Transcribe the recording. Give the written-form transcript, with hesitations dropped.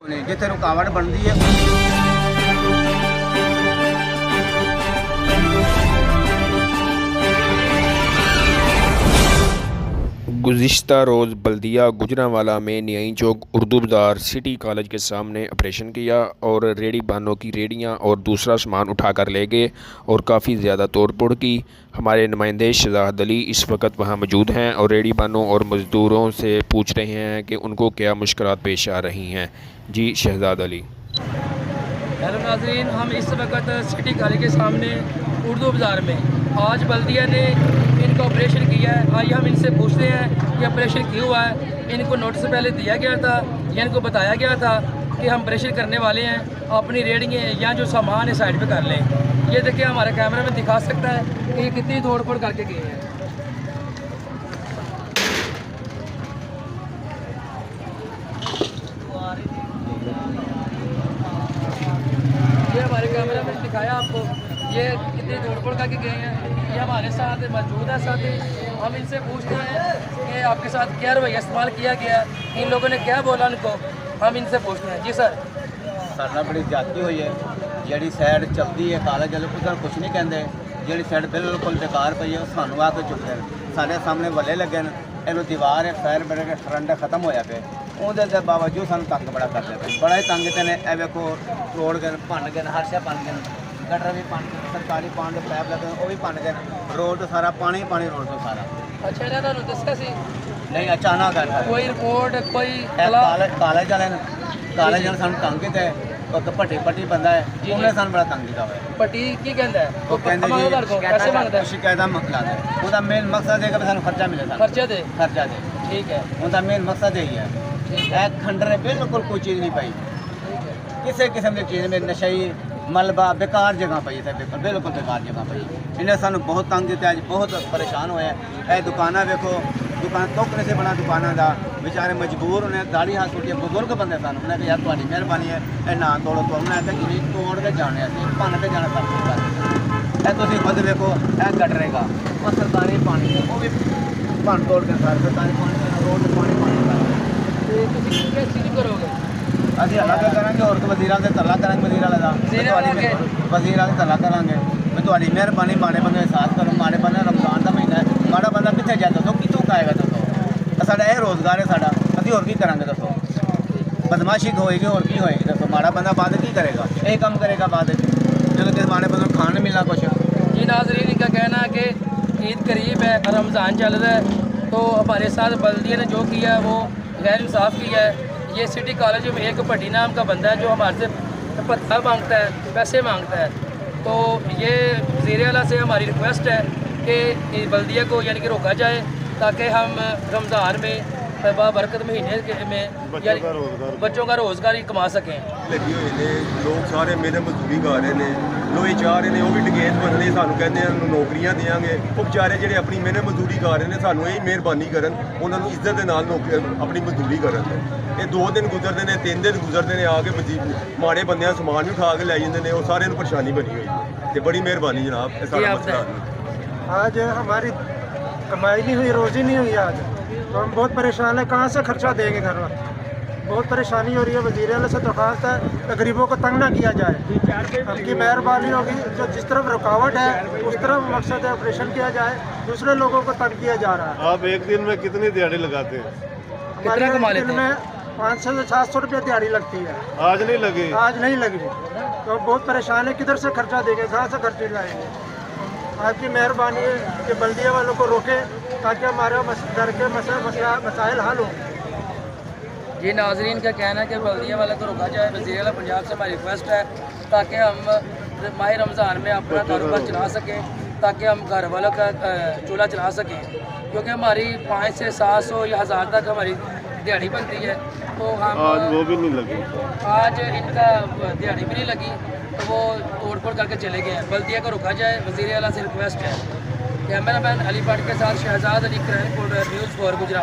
जिथे रुकावट बनती है गुज़िश्ता रोज़ बल्दिया गुजरांवाला में न्याई चौक उर्दू बाज़ार सिटी कॉलेज के सामने ऑपरेशन किया और रेडी बानों की रेडियां और दूसरा सामान उठाकर ले गए और काफ़ी ज़्यादा तोड़फोड़ की। हमारे नुमाइंदे शहजाद अली इस वक्त वहां मौजूद हैं और रेडी बानों और मज़दूरों से पूछ रहे हैं कि उनको क्या मुश्किलात पेश आ रही हैं। जी शहजाद अली। हेलो नाज़रीन, हम इस वक्त सिटी कॉलेज के सामने उर्दू बाज़ार में आज बल्दिया ने इनका ऑपरेशन किया है। आइए हम इनसे पूछते हैं कि ऑपरेशन क्यों हुआ है। इनको नोटिस पहले दिया गया था या इनको बताया गया था कि हम ऑपरेशन करने वाले हैं, अपनी रेडियाँ या जो सामान है साइड पे कर लें। ये देखिए हमारे कैमरा में दिखा सकता है कि ये कितनी तोड़ फोड़ करके गए हैं। ये हमारे कैमरा में दिखाया आपको, ये कितनी तोड़फोड़ करके गए हैं। ये हमारे साथ मौजूद है साथी। हम इनसे पूछते हैं कि आपके साथ क्या रवैया इस्तेमाल किया गया, इन लोगों ने क्या बोला उनको, हम इनसे पूछते हैं। जी सर। साडा बड़ी जाती हुई है जी सैड चलती है कॉलेज वाले कुछ नहीं कहते, जी सैड बिल्कुल बेकार पई है सानू आके चुके साढ़े सामने वले लगे इनू दीवार है फायर ब्रिगेड फरंडा खत्म होया पे उहदे बावजूद सानू तंग बड़ा करते पे बड़ा ही तंग ते ने ए वेखो तोड़ गए भन गए हर शे भन गए गटर भी भन गए सरकारी पानी के पैप लगे वो भी भन गए रोड तो सारा पानी पानी रोड तो सारा। अच्छा इन्हें तुहानू दस्सिया सी नहीं अचानक है कोई रिपोर्ट कोई कॉलेज वाले सानू तंग किते भट्टी पट्टी बंदा है उन्हें सानू बड़ा तंग किया हुआ है। पट्टी की कहंदा है वो कहंदे जी पैसे मांगदा है शिकायत मंगला दे उहदा मेन मकसद है कि सानू खर्चा मिले खर्चे दे खर्चा दे ठीक है। उनका मेन मकसद यही है। एक खंडर है बिल्कुल कोई चीज़ नहीं पाई किसी किस्म की चीज़ में नशई मलबा बेकार जगह पई है बिल्कुल बेकार जगह पई इन्हें सानू बहुत तंग दिता है बहुत परेशान होया है। दुकाना देखो दुकान तोकने से बना दुकाना का बेचारे मजबूर उन्हें दाढ़ी हाथ छुट्टी बुजुर्ग बंदे सन उन्हें यार तुम्हारी मेहरबानी है ये ना तोड़ो तो उन्हें आखिर जी तोड़ के जाने भन के जाना सब कुछ कर तुम खुद देखो यह गटरेगा और सरकारी पानी है वो भी भन तोड़ के सारे सरकारी पानी रोड पानी शुरू करोगे ਅਸੀਂ ਅਲੱਗ ਕਰਾਂਗੇ ਹੋਰ ਤਾਂ ਵਜ਼ੀਰਾਂ ਦੇ ਤਲਾ ਕਰਾਂਗੇ ਵਜ਼ੀਰਾਂ ਦਾ ਵਜ਼ੀਰਾਂ ਦੇ ਤਲਾ ਕਰਾਂਗੇ ਮੈਂ ਤੁਹਾਡੀ ਮਿਹਰਬਾਨੀ ਮਾੜੇ ਬੰਦੇ ਸਾਥ ਕਰੋ ਮਾੜੇ ਬੰਦੇ ਰਮਜ਼ਾਨ ਦਾ ਮਹੀਨਾ ਹੈ ਮਾੜਾ ਬੰਦਾ ਕਿੱਥੇ ਜਾ ਦੱਸੋ ਕਿੱਥੋਂ ਖਾਏਗਾ ਦੱਸੋ ਸਾਡਾ ਇਹ ਰੋਜ਼ਗਾਰ ਹੈ ਸਾਡਾ ਅਸੀਂ ਹੋਰ ਕੀ ਕਰਾਂਗੇ ਦੱਸੋ ਬਦਮਾਸ਼ੀ ਹੋਏਗੀ ਹੋਰ ਕੀ ਹੋਏਗੀ ਦੱਸੋ ਮਾੜਾ ਬੰਦਾ ਬਾਅਦ ਕੀ ਕਰੇਗਾ ਇਹ ਕੰਮ ਕਰੇਗਾ ਬਾਅਦ ਜਦੋਂ कि माड़े बंदे खाने नहीं मिलना कुछ। जी नाज़रीन इनका कहना है कि ईद करीब है रमज़ान चल रहा है तो हमारे साथ बल्दिया ने जो किया है वो गैर इंसाफ़ किया है। ये सिटी कॉलेज में एक भट्टी नाम का बंदा है जो हमारे से पत्ता मांगता है पैसे मांगता है। तो ये वज़ीर आला से हमारी रिक्वेस्ट है कि बल्दिया को यानी कि रोका जाए ताकि हम रमज़ान में बरकत महीने में बच्चों का रोज़गार ही कमा सकें। लगी हुए ने लोग सारे मेरे मजदूरी कर रहे हैं लोग चाह रहे हैं वो भी डकैत बनने सानू कहते हैं नौकरियां देंगे वो बेचारे ਜਿਹੜੇ अपनी मेहनत मजदूरी कर रहे हैं सानू यही मेहरबानी करन उन्होंने इज्जत के नाल अपनी मजदूरी करन। ये 2 दिन गुजरते हैं 3 दिन गुजरते हैं आके माड़े बंदे समान भी उठा के लै जाते हैं वो सारे परेशानी बनी हुई है। बड़ी मेहरबानी जनाब सारा मसला। आज हमारी कमाई नहीं हुई रोज़ी नहीं हुई आज तो हम बहुत परेशान हैं कहाँ से खर्चा देंगे घर में बहुत परेशानी हो रही है। वज़ीर आला से दरख्वास्त है कि गरीबों को तंग ना किया जाए आपकी मेहरबानी होगी जो जिस तरफ रुकावट है उस तरफ मकसद है ऑपरेशन किया जाए दूसरे लोगों को तंग किया जा रहा है। आप एक दिन में कितनी दिहाड़ी लगाते हैं? कितना कमा लेते दिन में 500 से 700 रुपये दिहाड़ी लगती है। आज नहीं लगी? आज नहीं लगी तो बहुत परेशान है किधर से खर्चा देंगे कहाँ से खर्चे लाएंगे। आपकी मेहरबानी है कि बल्दिया वालों को रोके ताकि हमारे घर के मसाइल हल हों। ये नाज़रीन का कहना है कि बल्दिया वाले को रोका जाए। वज़ीर आला पंजाब से हमारी रिक्वेस्ट है ताकि हम माह रमज़ान में अपना कारोबार चला सकें ताकि हम घर वालों का चूल्हा चला सकें क्योंकि हमारी 500 से 700 या 1000 तक हमारी दिहाड़ी बनती है तो हम आज वो भी नहीं लगी आज इनका दिहाड़ी भी नहीं लगी तो वो तोड़ फोड़ करके चले गए हैं। बल्दिया को रोका जाए वज़ीर आला से रिक्वेस्ट है। कैमरा मैन अली भट्ट के साथ शहजाद अली न्यूज़ 4 गुजरात।